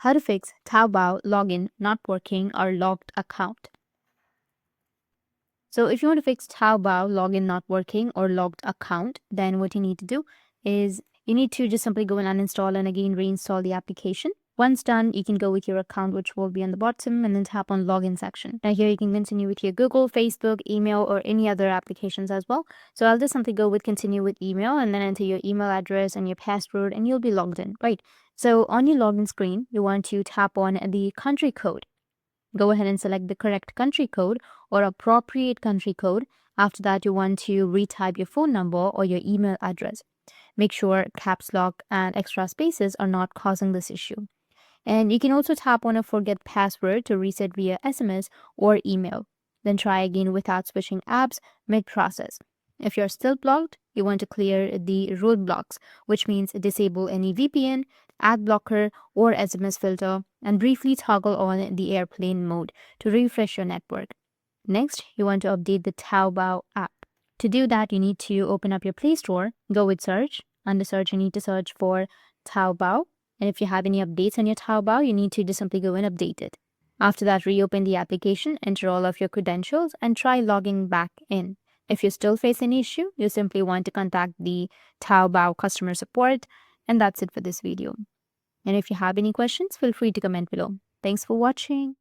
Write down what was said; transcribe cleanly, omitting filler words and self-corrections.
How to fix Taobao login not working or locked account. So if you want to fix Taobao login not working or logged account, then what you need to do is you need to just simply go and uninstall and again reinstall the application. Once done, you can go with your account, which will be on the bottom, and then tap on login section. Now here you can continue with your Google, Facebook, email, or any other applications as well. So I'll just simply go with continue with email and then enter your email address and your password and you'll be logged in, right? So on your login screen, you want to tap on the country code. Go ahead and select the correct country code or appropriate country code. After that, you want to retype your phone number or your email address. Make sure caps lock and extra spaces are not causing this issue. And you can also tap on a forget password to reset via SMS or email. Then try again without switching apps mid-process. If you're still blocked, you want to clear the roadblocks, which means disable any VPN, ad blocker, or SMS filter, and briefly toggle on the airplane mode to refresh your network. Next, you want to update the Taobao app. To do that, you need to open up your Play Store, go with search. Under search, you need to search for Taobao. And if you have any updates on your Taobao, you need to just simply go and update it. After that, reopen the application, enter all of your credentials, and try logging back in. If you still face any issue, you simply want to contact the Taobao customer support. And that's it for this video. And if you have any questions, feel free to comment below. Thanks for watching.